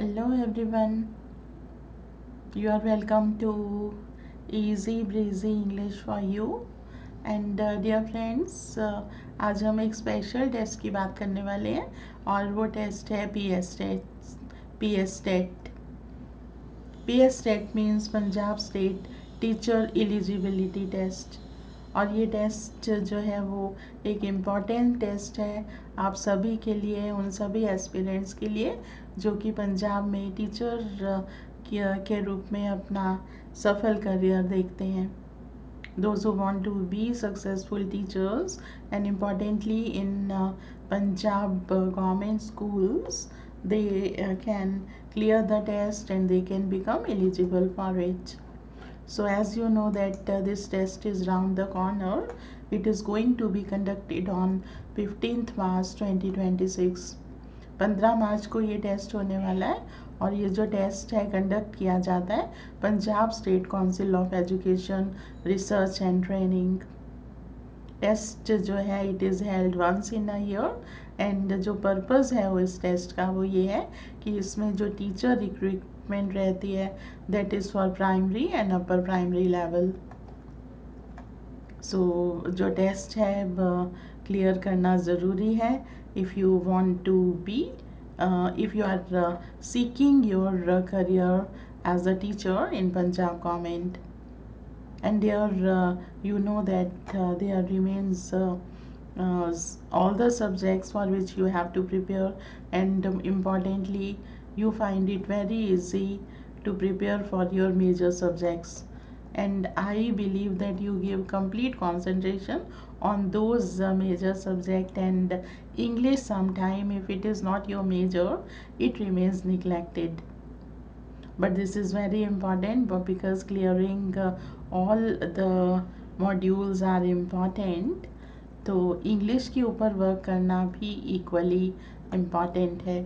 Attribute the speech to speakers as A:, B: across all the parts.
A: Hello everyone, you are welcome to Easy Breezy English for You. And dear friends, आज हम एक special test की बात करने वाले हैं और वो टेस्ट है P S TET. P S TET means Punjab state teacher eligibility test. और ये टेस्ट जो है वो एक इम्पॉर्टेंट टेस्ट है आप सभी के लिए, उन सभी एस्पिरेंट्स के लिए जो कि पंजाब में टीचर के रूप में अपना सफल करियर देखते हैं। Those who want to be successful teachers, and importantly in Punjab government schools, they can clear the test and they can become eligible for it. So as you know that this test is round the corner. It is going to be conducted on 15th March 2026. 15 मार्च को ये test होने वाला है और ये जो test है conduct किया जाता है Punjab state council of education research and training. Test जो है it is held once in a year and जो पर्पज़ है वो इस टेस्ट का वो ये है कि इसमें जो टीचर रिक्रूटमेंट रहती है that is for primary and upper primary level. So जो टेस्ट है क्लियर करना ज़रूरी है if you want to be if you are seeking your career as a teacher in Punjab government. And there you know that there remains all the subjects for which you have to prepare, and importantly you find it very easy to prepare for your major subjects. And I believe that you give complete concentration on those major subject, and English sometime if it is not your major it remains neglected. But this is very important because clearing all the modules are important. तो English के ऊपर work करना भी equally important है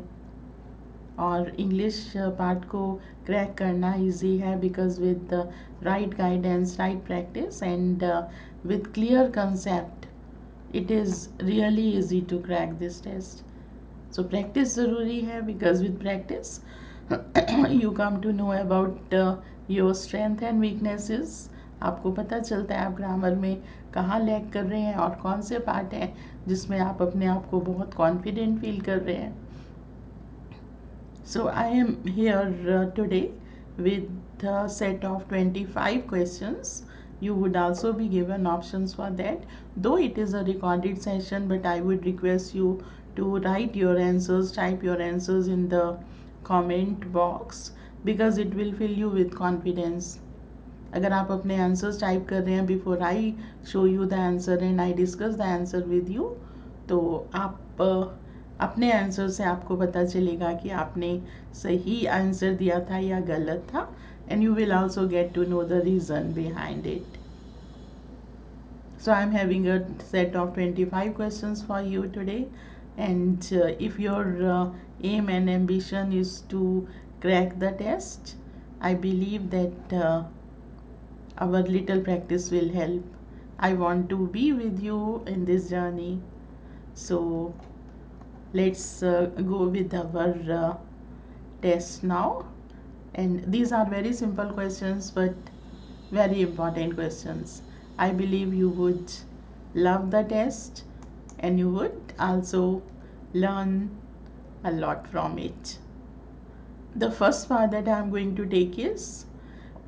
A: और English part को crack करना easy है because with right guidance, right practice and with clear concept it is really easy to crack this test. So practice ज़रूरी है because with practice you come to know about your strength and weaknesses. आपको पता चलता है आप grammar में कहाँ lag कर रहे हैं और कौन से पार्ट हैं जिसमें आप अपने आप को बहुत कॉन्फिडेंट फील कर रहे हैं. So I am here today with a set of 25 questions. You would also be given options for that. Though it is a recorded session, but I would request you to write your answers, type your answers in the comment box because it will fill you with confidence. अगर आप अपने answers type कर रहे हैं before I show you the answer and I discuss the answer with you, तो आप अपने answer से आपको पता चलेगा कि आपने सही आंसर दिया था या गलत था, and you will also get to know the reason behind it. So I'm having a set of 25 questions for you today, and if your aim and ambition is to crack the test, I believe that our little practice will help. I want to be with you in this journey. So let's go with our test now. And these are very simple questions but very important questions. I believe you would love the test and you would also learn a lot from it. The first part that I am going to take is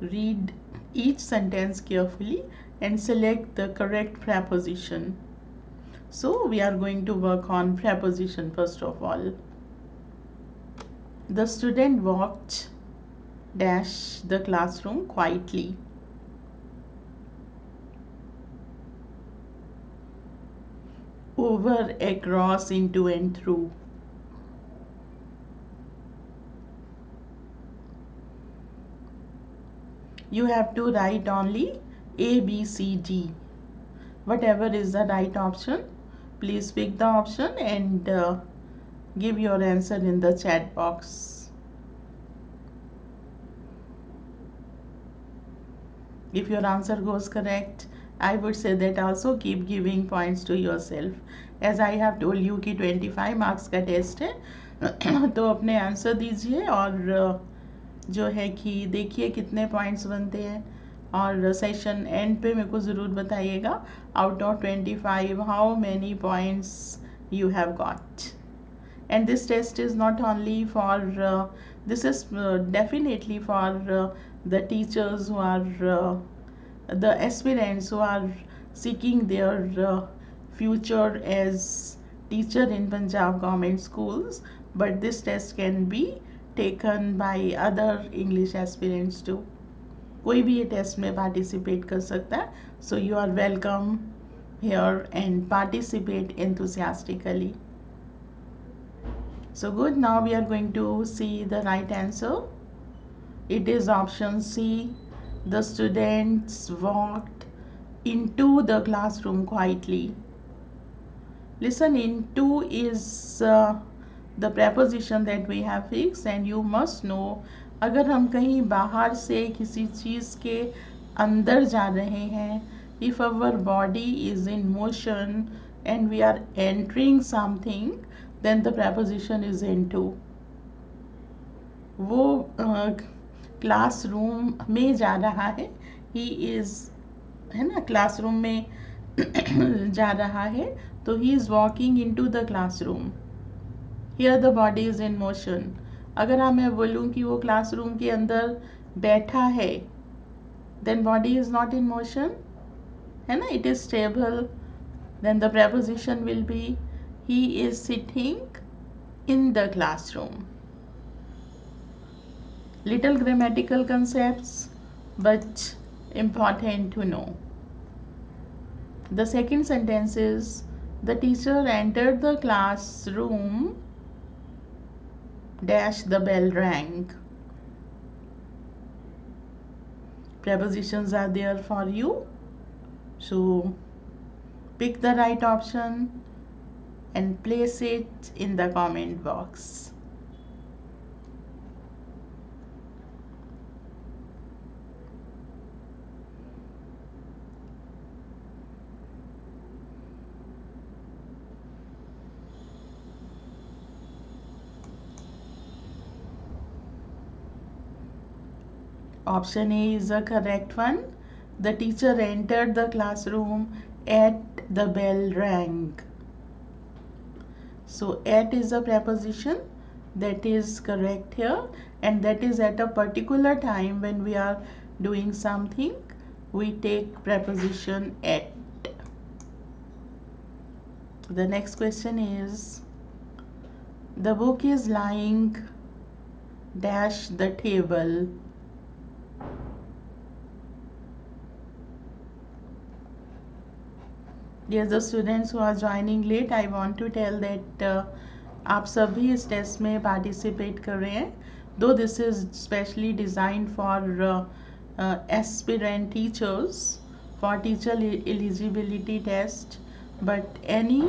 A: read each sentence carefully and select the correct preposition. So we are going to work on preposition first of all. The student walked dash the classroom quietly. Over, across, into and through. You have to write only A, B, C, D. Whatever is the right option, please pick the option and give your answer in the chat box. If your answer goes correct, I would say that also keep giving points to yourself. As I have told you कि 25 marks का test है, तो अपने answer दीजिए और जो है कि देखिए कितने पॉइंट्स बनते हैं, और सेशन एंड पे मेरे को ज़रूर बताइएगा out of 25 how many points you have got. And this test is not only for this is definitely for the teachers who are the aspirants who are seeking their future as teacher in Punjab government schools, but this test can be taken by other English aspirants too. कोई भी ये test में participate कर सकता है, so you are welcome here and participate enthusiastically. So good, now we are going to see the right answer. It is option C. The students walked into the classroom quietly. Listen, into is the preposition that we have fixed, and you must know अगर हम कहीं बाहर से किसी चीज़ के अंदर जा रहे हैं, if our body is in motion and we are entering something, then the preposition is into. वो क्लासरूम में जा रहा है, ही इज़, है ना, क्लासरूम में जा रहा है, तो he is walking in to the classroom. Here the body is in motion. अगर मैं बोलूँ कि वो क्लासरूम के अंदर बैठा है, then body is not in motion, है ना, it is stable. Then the preposition will be he is sitting in the classroom. Little grammatical concepts, but important to know. The second sentence is the teacher entered the classroom dash the bell rang. Prepositions are there for you, so pick the right option and place it in the comment box. Option A is the correct one. The teacher entered the classroom at the bell rang. So at is a preposition that is correct here, and that is at a particular time when we are doing something, we take preposition at. The next question is the book is lying dash the table. Yes, the students who are joining late, I want to tell that आप सभी इस test में participate कर रहे हैं, though this is specially designed for aspirant teachers for teacher eligibility test, but any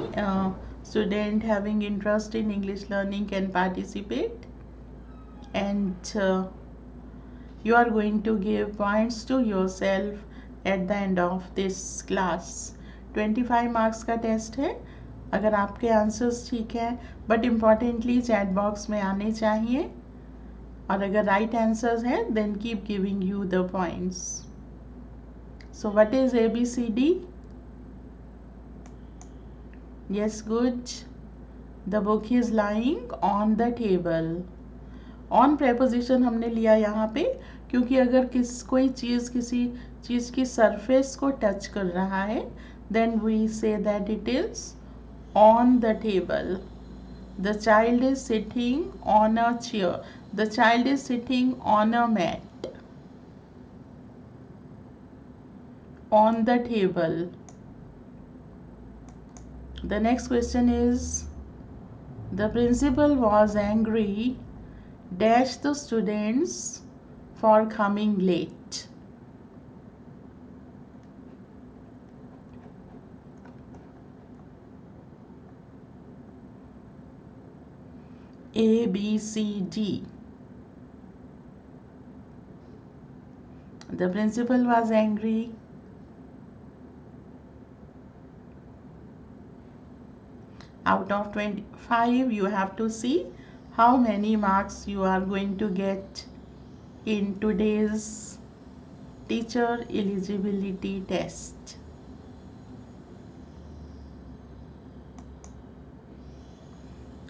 A: student having interest in English learning can participate, and you are going to give points to yourself at the end of this class. 25 marks का test है. अगर आपके answers ठीक हैं, but importantly chat box में आने चाहिए, और अगर राइट आंसर्स हैं then keep giving you the points. So what is ABCD? Yes, good. The book is lying on the table. On preposition हमने लिया यहाँ पे क्योंकि अगर कोई चीज़ किसी चीज़ की सरफेस को टच कर रहा है, then we say that it is on the table. The child is sitting on a chair. The child is sitting on a mat. On the table. The next question is the principal was angry dash the students for coming late. ABCD. The principal was angry. Out of 25, you have to see how many marks you are going to get in today's teacher eligibility test.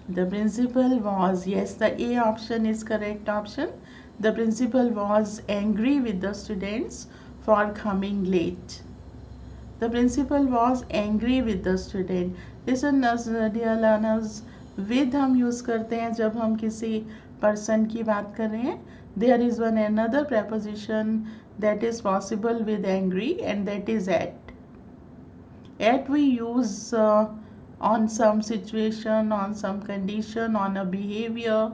A: The principal was, yes, the A option is correct option. The principal was angry with the students for coming late. The principal was angry with the student. Listen, dear learners, with हम use करते हैं जब हम किसी person की बात कर रहे हैं. There is one another preposition that is possible with angry, and that is at. At we use on some situation, on some condition, on a behavior.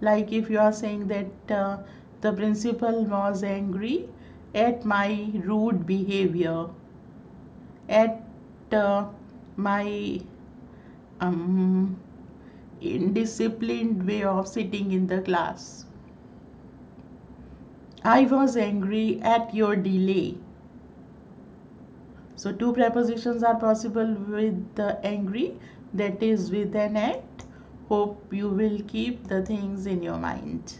A: Like if you are saying that the principal was angry at my rude behavior, at my um, indisciplined way of sitting in the class. I was angry at your delay. So two prepositions are possible with the angry, that is with an at. Hope you will keep the things in your mind.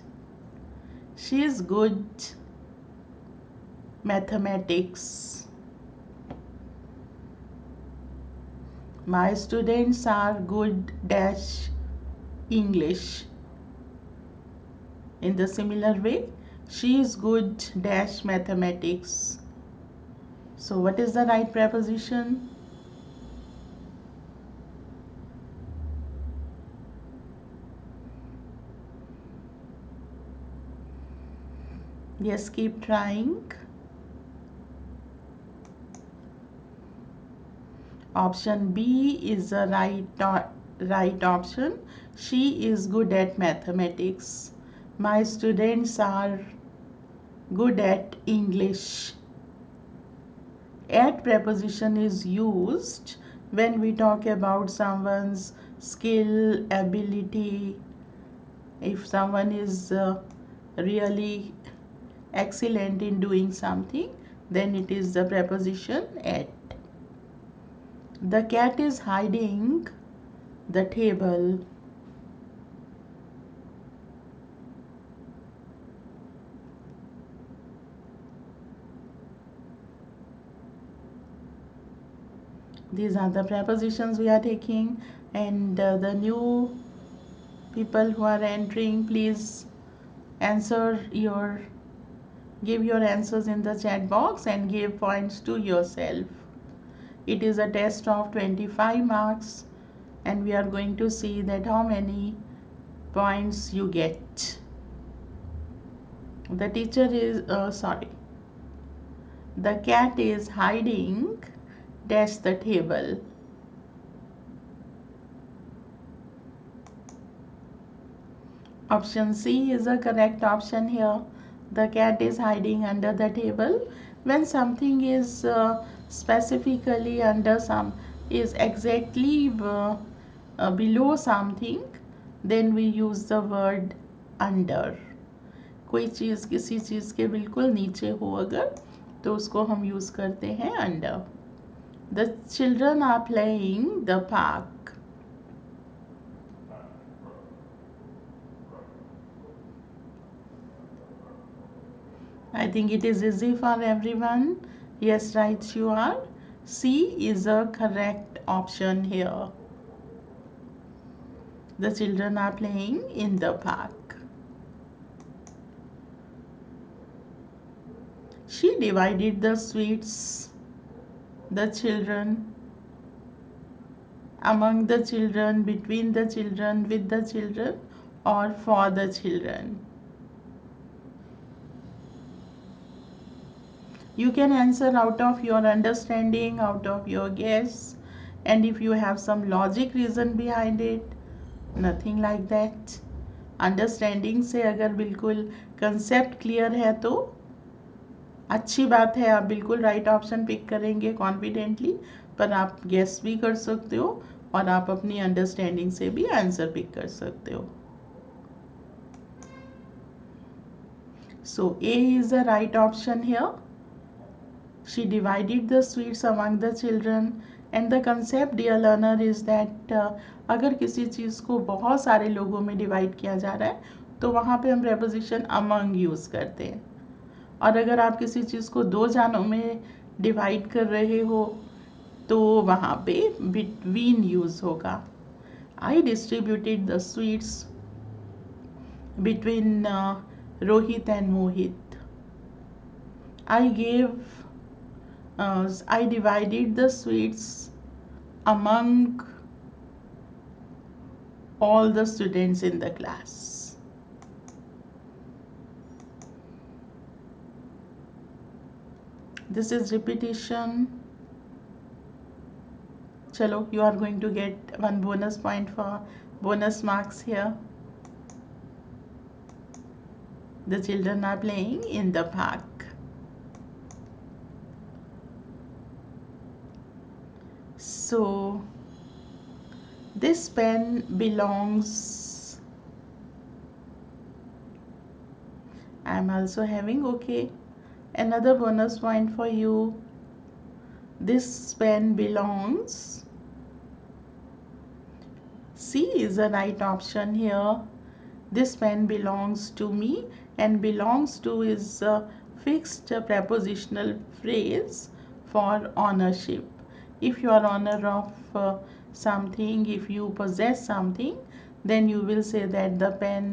A: She is good mathematics. My students are good dash English. In the similar way, she is good dash mathematics. So what is the right preposition? Yes, keep trying. Option B is the right option. She is good at mathematics. My students are good at English. At preposition is used when we talk about someone's skill, ability. If someone is really excellent in doing something, then it is the preposition at. The cat is hiding the table. These are the prepositions we are taking, and the new people who are entering, please answer your give your answers in the chat box and give points to yourself. It is a test of 25 marks, and we are going to see that how many points you get. The teacher is sorry. The cat is hiding dash the table. Option C is a correct option here. The cat is hiding under the table. When something is specifically under some, is exactly below something, then we use the word under. कोई चीज़ किसी चीज़ के बिल्कुल नीचे हो अगर, तो उसको हम यूज़ करते हैं under. The children are playing the park. I think it is easy for everyone. Yes, right, you are. C is a correct option here. The children are playing in the park. She divided the sweets, the children, among the children, between the children, with the children, or for the children. You can answer out of your understanding, out of your guess, and if you have some logic reason behind it, nothing like that. Understanding से अगर बिल्कुल concept clear है तो अच्छी बात है, आप बिल्कुल राइट ऑप्शन पिक करेंगे कॉन्फिडेंटली, पर आप गेस भी कर सकते हो और आप अपनी अंडरस्टैंडिंग से भी आंसर पिक कर सकते हो. So A is the right option here. She divided the sweets among the children, and the concept, dear learner, is that अगर किसी चीज़ को बहुत सारे लोगों में डिवाइड किया जा रहा है तो वहाँ पे हम प्रेपोजिशन अमंग यूज़ करते हैं। और अगर आप किसी चीज़ को दो जानों में डिवाइड कर रहे हो तो वहाँ पे बिटवीन यूज़ होगा। I distributed the sweets between Rohit and Mohit. I gave, I divided the sweets among all the students in the class. This is repetition. Chalo, you are going to get one bonus point for bonus marks here. The children are playing in the park. So, this pen belongs. I am also having, okay. Another bonus point for you. This pen belongs. C is the right option here. This pen belongs to me, and belongs to is a fixed prepositional phrase for ownership. If you are owner of something, if you possess something, then you will say that the pen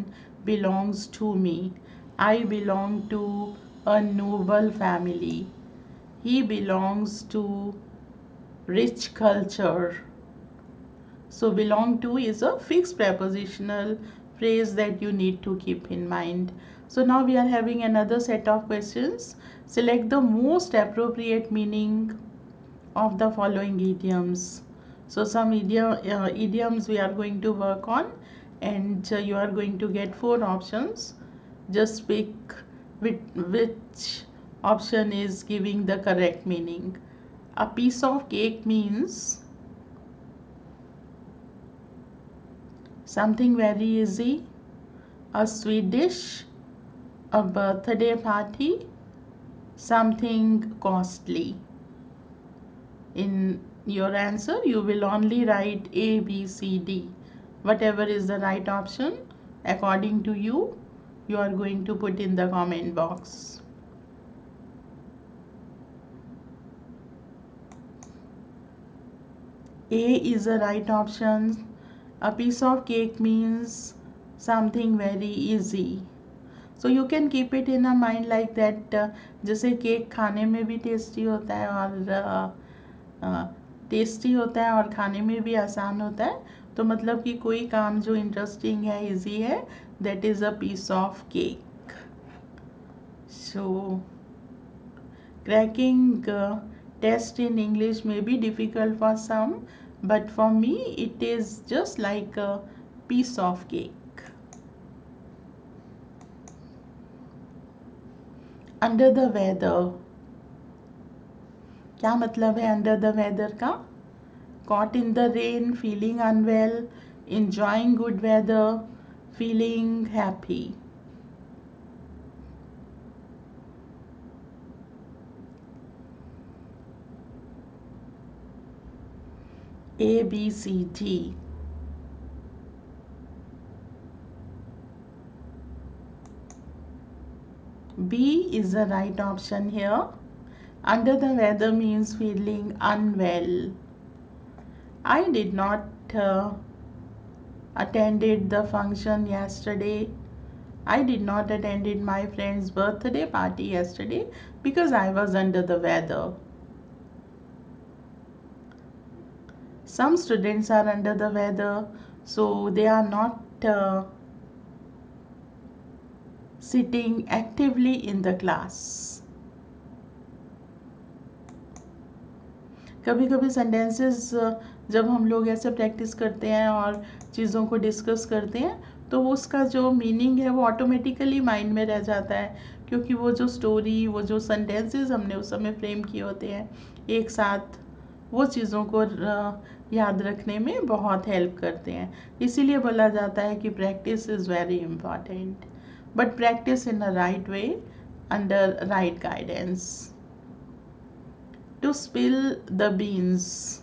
A: belongs to me. I belong to a noble family. He belongs to rich culture. So belong to is a fixed prepositional phrase that you need to keep in mind. So now we are having another set of questions. Select the most appropriate meaning of the following idioms. So some idioms we are going to work on, and you are going to get four options. Just pick which option is giving the correct meaning. A piece of cake means something very easy, a sweet dish, a birthday party, something costly. In your answer, you will only write A, B, C, D. Whatever is the right option, according to you, you are going to put in the comment box. A is the right option. A piece of cake means something very easy. So you can keep it in a mind like that. जैसे cake खाने में भी tasty होता है और tasty होता है और खाने में भी आसान होता है, तो मतलब कि कोई काम जो इंटरेस्टिंग है, इजी है, that is a piece of cake. So cracking test in English may be difficult for some, but for me it is just like a piece of cake. Under the weather, क्या मतलब है under the weather का? Caught in the rain, feeling unwell, enjoying good weather, feeling happy. A, B, C, D. B is the right option here. Under the weather means feeling unwell. I did not attended the function yesterday. I did not attended my friend's birthday party yesterday because I was under the weather. Some students are under the weather, so they are not sitting actively in the class. कभी कभी sentences जब हम लोग ऐसे practice करते हैं और चीज़ों को डिस्कस करते हैं तो उसका जो मीनिंग है वो ऑटोमेटिकली माइंड में रह जाता है, क्योंकि वो जो स्टोरी, वो जो सेंटेंसेस हमने उस समय फ्रेम किए होते हैं एक साथ, वो चीज़ों को याद रखने में बहुत हेल्प करते हैं. इसीलिए बोला जाता है कि practice is very important, but practice in a right way under right guidance. To spill the beans.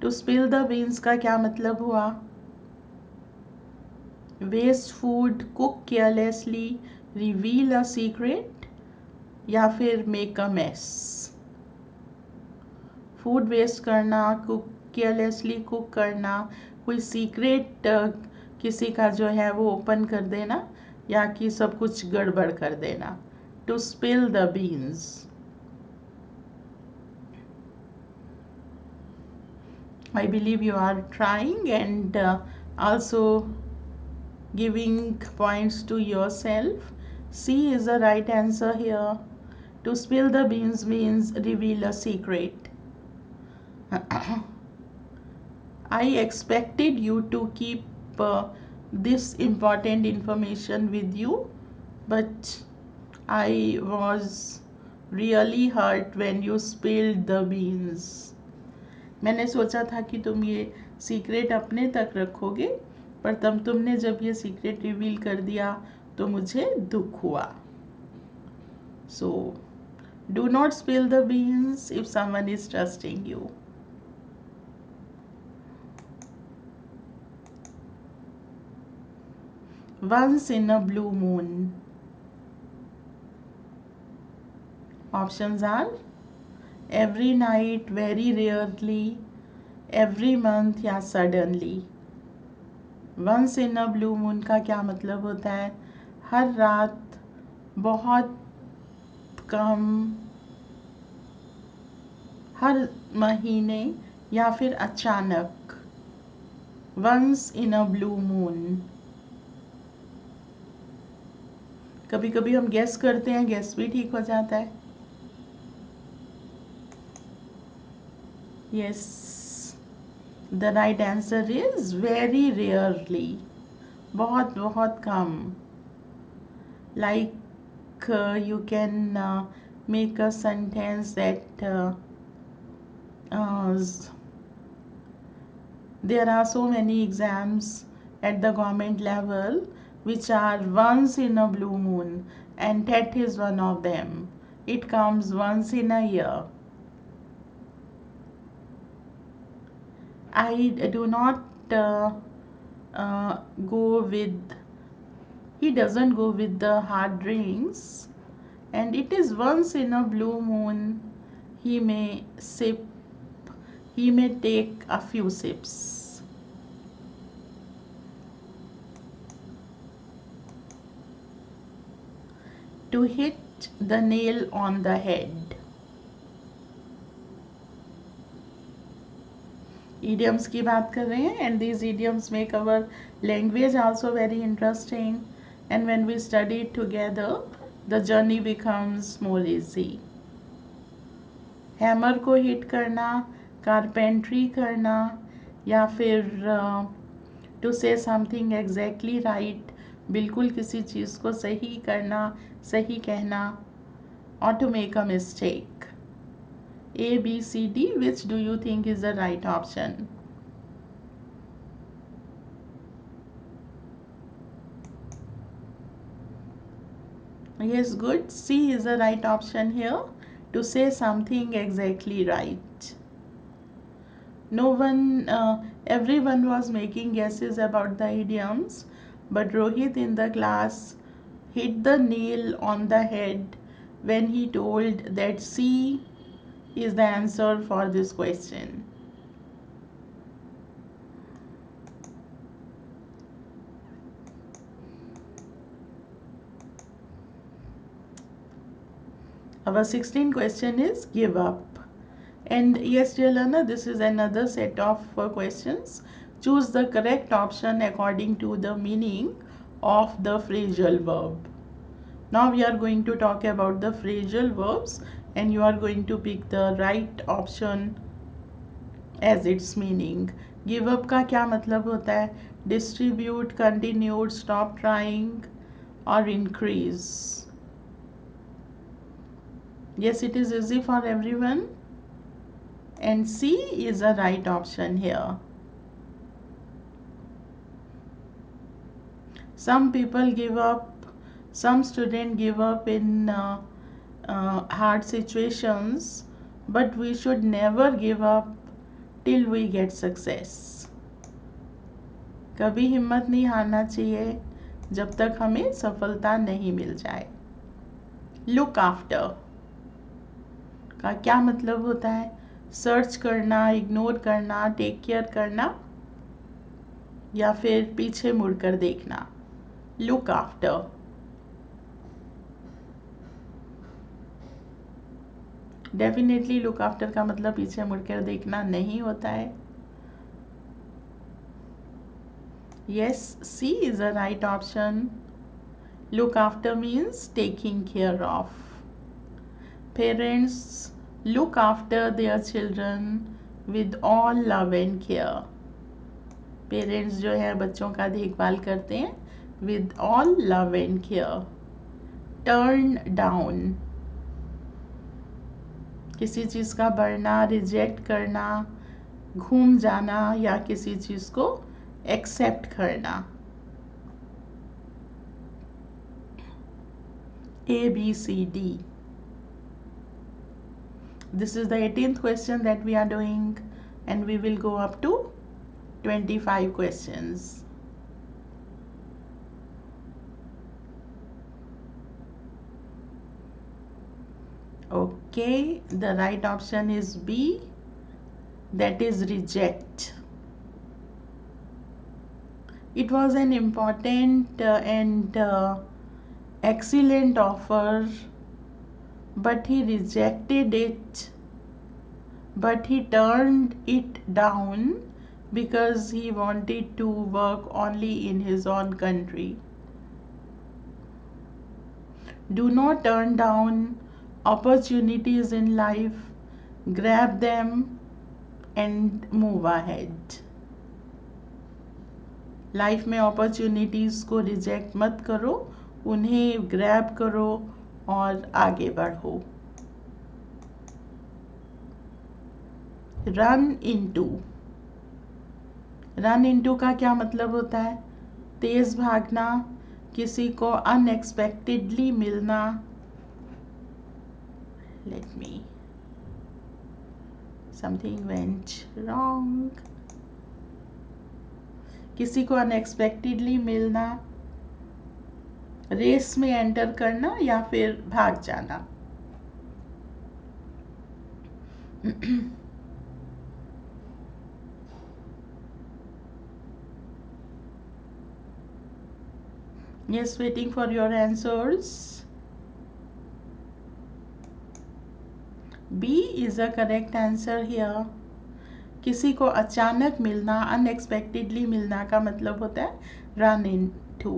A: To spill the beans का क्या मतलब हुआ? Waste food, cook carelessly, reveal a secret, या फिर make a mess? Food waste करना, cook carelessly cook करना, कोई secret किसी का जो है वो ओपन कर देना, या कि सब कुछ गड़बड़ कर देना। To spill the beans. I believe you are trying and also giving points to yourself. C is the right answer here. To spill the beans means reveal a secret. I expected you to keep this important information with you, but I was really hurt when you spilled the beans. मैंने सोचा था कि तुम ये secret अपने तक रखोगे, पर तब तुमने जब ये सीक्रेट रिवील कर दिया तो मुझे दुख हुआ. So do not spill the beans if someone is trusting you. Once in a blue moon. Options are every night, very rarely, every month या suddenly. Once in a blue moon का क्या मतलब होता है? हर रात, बहुत कम, हर महीने, या फिर अचानक. Once in a blue moon. कभी कभी हम गेस करते हैं, गेस भी ठीक हो जाता है. Yes, the right answer is very rarely. बहुत बहुत कम. Like you can make a sentence that there are so many exams at the government level which are once in a blue moon, and TET is one of them. It comes once in a year. I do not go with, he doesn't go with the hard drinks, and it is once in a blue moon he may sip, he may take a few sips. To hit the nail on the head. Idioms की बात कर रहे हैं, and these idioms make our language also very interesting, and when we study it together the journey becomes more easy. Hammer को hit करना, carpentry करना, या फिर टू से समथिंग एग्जैक्टली राइट, बिल्कुल किसी चीज़ को सही करना, सही कहना, or to make a mistake. A, B, C, D, which do you think is the right option? Yes, good. C is the right option here. To say something exactly right. No one, everyone was making guesses about the idioms, but Rohit in the class hit the nail on the head when he told that C is the answer for this question. Our 16th question is give up. And yes, dear learner, this is another set of questions. Choose the correct option according to the meaning of the phrasal verb. Now we are going to talk about the phrasal verbs, and you are going to pick the right option as its meaning. Give up का क्या मतलब होता है? Distribute, continue, stop trying, or increase. Yes, it is easy for everyone, and C is the right option here. Some people give up, some students give up in hard situations, but we should never give up till we get success. कभी हिम्मत नहीं हारना चाहिए जब तक हमें सफलता नहीं मिल जाए. लुक आफ्टर का क्या मतलब होता है? सर्च करना, इग्नोर करना, टेक केयर करना, या फिर पीछे मुड़कर देखना. Look after. Definitely look after का मतलब पीछे मुड़कर देखना नहीं होता है. Yes, C is a right option. Look after means taking care of. Parents look after their children with all love and care. Parents जो है बच्चों का देखभाल करते हैं with all love and care. Turn down, किसी चीज़ का बढ़ना, रिजेक्ट करना, घूम जाना या किसी चीज़ को एक्सेप्ट करना. A, B, C, D. This is the 18th question that we are doing, and we will go up to 25 questions. Okay, the right option is B, that is reject. It was an important and excellent offer, but he rejected it, but he turned it down because he wanted to work only in his own country. Do not turn down opportunities in life. Grab them and move ahead. Life में opportunities को reject मत करो, उन्हें grab करो और आगे बढ़ो. Run into. Run into का क्या मतलब होता है? तेज भागना, किसी को अनएक्सपेक्टेडली मिलना. Let me, something went wrong. किसी को अनएक्सपेक्टेडली मिलना, रेस में एंटर करना या फिर भाग जाना. Yes, waiting for your answers. B is a correct answer here. किसी को अचानक मिलना, अनएक्सपेक्टेडली मिलना का मतलब होता है run into.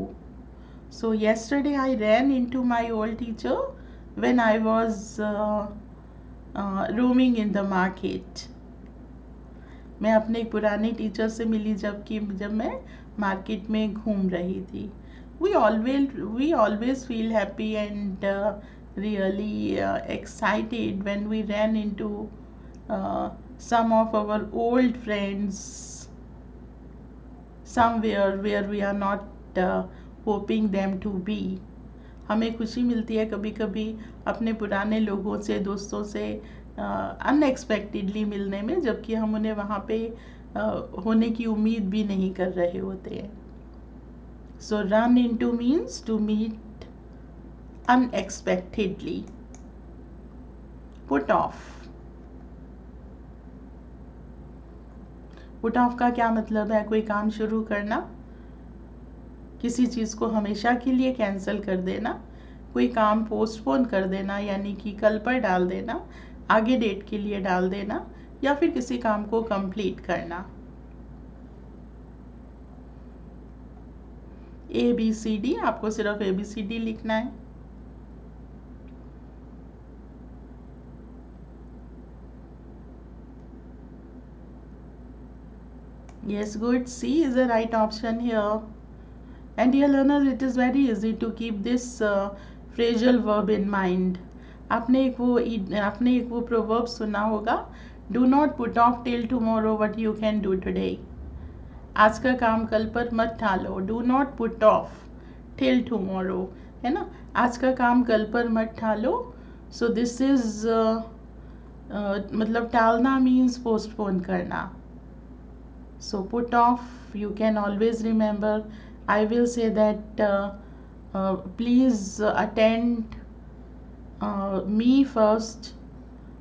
A: So yesterday I ran into my old teacher when I was roaming in the market. मैं अपने एक पुराने टीचर से मिली जब मैं मार्केट में घूम रही थी. We always feel happy and really excited when we ran into some of our old friends somewhere where we are not hoping them to be. हमें खुशी मिलती है कभी कभी अपने पुराने लोगों से, दोस्तों से अनएक्सपेक्टेडली मिलने में, जबकि हम उन्हें वहाँ पे होने की उम्मीद भी नहीं कर रहे होते हैं. So run into means to meet unexpectedly. Put off. Put off का क्या मतलब है? कोई काम शुरू करना, किसी चीज़ को हमेशा के लिए कैंसिल कर देना, कोई काम पोस्टपोन कर देना यानी कि कल पर डाल देना, आगे डेट के लिए डाल देना, या फिर किसी काम को कंप्लीट करना. ABCD, आपको सिर्फ ABCD लिखना है. Yes, good. C is the right option here. And dear learners, it is very easy to keep this phrasal verb in mind. आपने एक वो proverb सुना होगा, do not put off till tomorrow what you can do today. आज का काम कल पर मत टालो. Do not put off till tomorrow, है ना? आज का काम कल पर मत टालो. So this is मतलब टालना मीन्स पोस्टपोन करना. So put off, you can always remember. I will say that please attend me first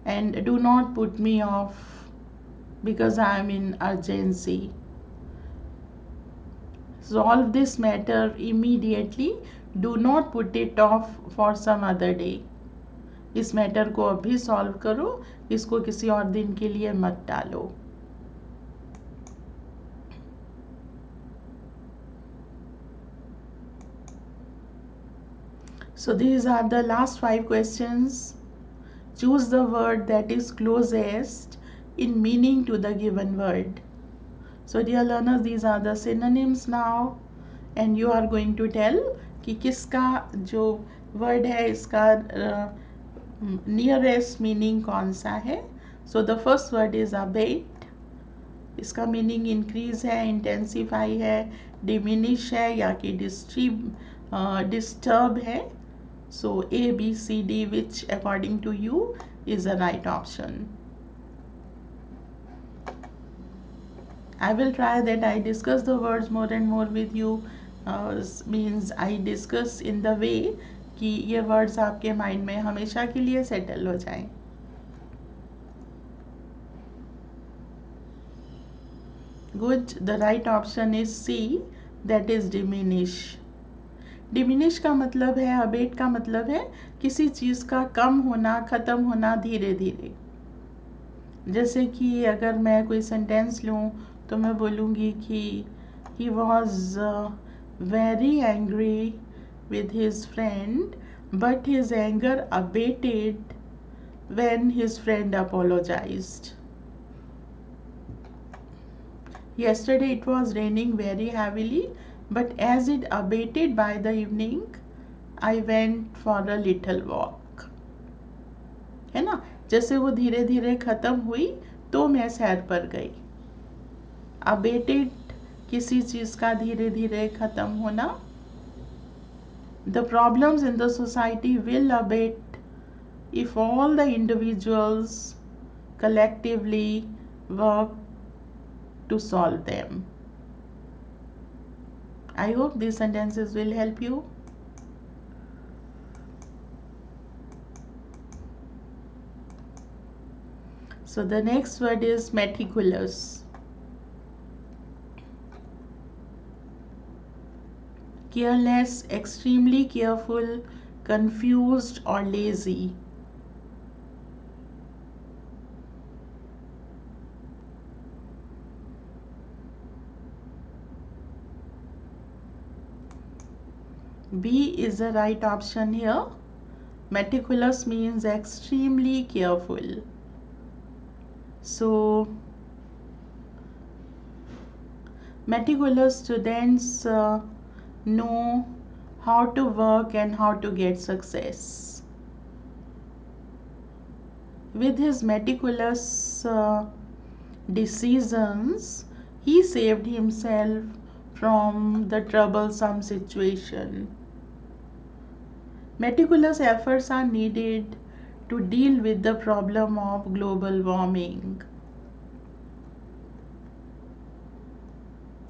A: and do not put me off because I am in urgency. Solve this matter immediately. Do not put it off for some other day. इस matter को अभी solve करो, इसको किसी और दिन के लिए मत डालो. So these are the last 5 questions. Choose the word that is closest in meaning to the given word. So dear learners, these are the synonyms now, and you are going to tell कि किसका जो word है इसका nearest meaning कौन सा है. So the first word is abate. इसका meaning increase है, इंटेंसीफाई है, डिमिनिश है या कि डिस्टर्ब है. So A, B, C, D, which according to you is the right option. I will try that I discuss the words more and more with you. Means I discuss in the way कि ये words आपके mind में हमेशा के लिए settle हो जाएं. Good. The right option is C, that is diminish. Diminish का मतलब है, अबेट का मतलब है किसी चीज़ का कम होना, ख़त्म होना धीरे धीरे. जैसे कि अगर मैं कोई सेंटेंस लूँ तो मैं बोलूँगी कि he was very angry with his friend, but his anger abated when his friend apologized. Yesterday it was raining very heavily, but as it abated by the evening, I went for a little walk. है ना, जैसे वो धीरे धीरे ख़त्म हुई तो मैं सैर पर गई. अबेटेड किसी चीज़ का धीरे धीरे ख़त्म होना. The problems in the society will abate if all the individuals collectively work to solve them. I hope these sentences will help you. So the next word is meticulous. Careless, extremely careful, confused or lazy. B is the right option here. Meticulous means extremely careful. So meticulous students know how to work and how to get success. With his meticulous decisions, he saved himself from the troublesome situation. Meticulous efforts are needed to deal with the problem of global warming.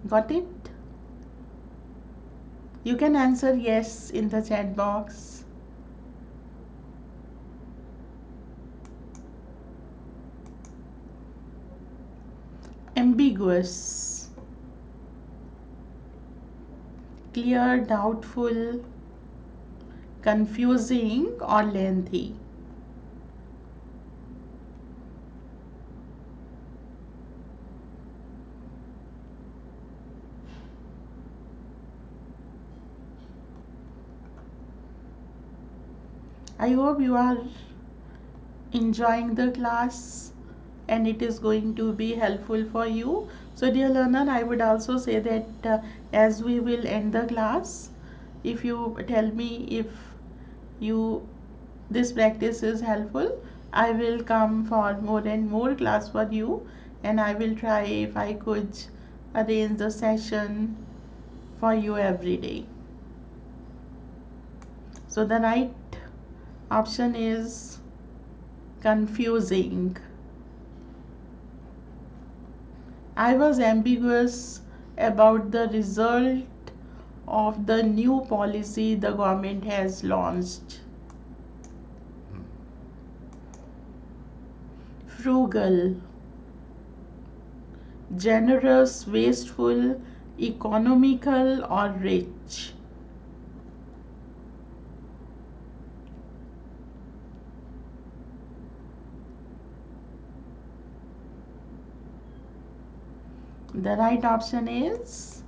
A: Got it? You can answer yes in the chat box. Ambiguous. Clear, doubtful, confusing or lengthy. I hope you are enjoying the class and it is going to be helpful for you. So dear learner, I would also say that as we will end the class, if you tell me if you this practice is helpful, I will come for more and more class for you, and I will try if I could arrange the session for you every day. So the right option is confusing. I was ambiguous about the result of the new policy the government has launched. Frugal, generous, wasteful, economical, or rich. The right option is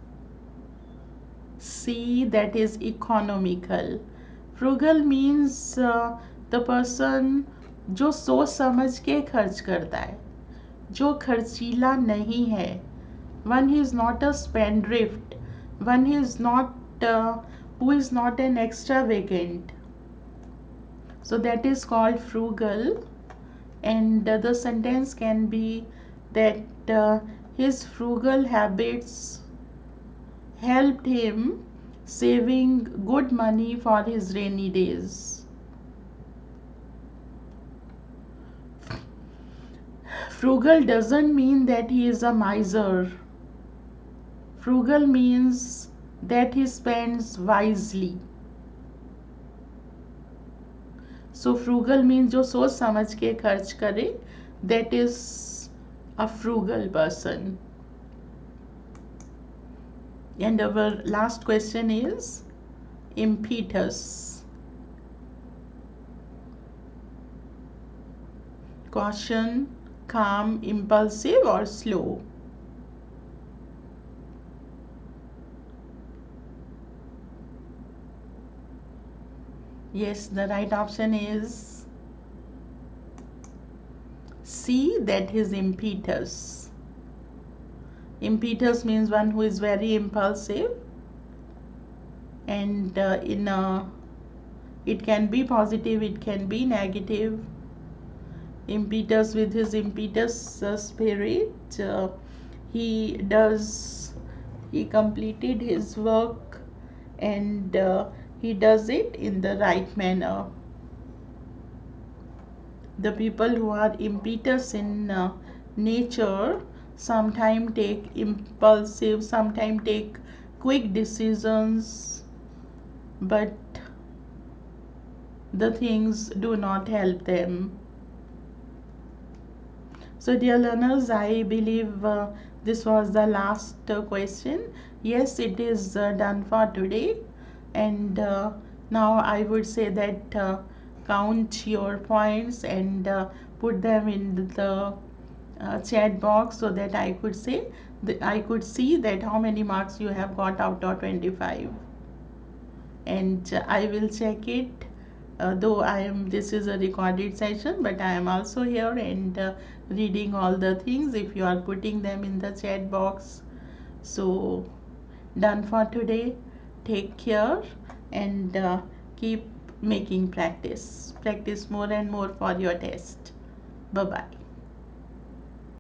A: C, that is economical. Frugal means the person जो सोच समझ के खर्च करता है, जो खर्चीला नहीं है. One who is not a spendthrift, one who is not an extravagant. So that is called frugal, and the sentence can be that his frugal habits helped him saving good money for his rainy days. Frugal doesn't mean that he is a miser. Frugal means that he spends wisely. So frugal means जो सोच समझ के खर्च करे, that is a frugal person. And our last question is impetus. Caution, calm, impulsive, or slow. Yes, the right option is C, that is impetus. Impetus means one who is very impulsive, and it can be positive, it can be negative. Impetus, with his impetus spirit, he does he completed his work, and he does it in the right manner. The people who are impetus in nature sometimes take impulsive, sometimes take quick decisions, but the things do not help them. So dear learners, I believe this was the last question. Yes, it is done for today, and now I would say that count your points and put them in the chat box so that I could see that how many marks you have got out of 25, and I will check it. Though this is a recorded session, but I am also here and reading all the things if you are putting them in the chat box. So done for today. Take care and keep making practice more and more for your test. Bye bye.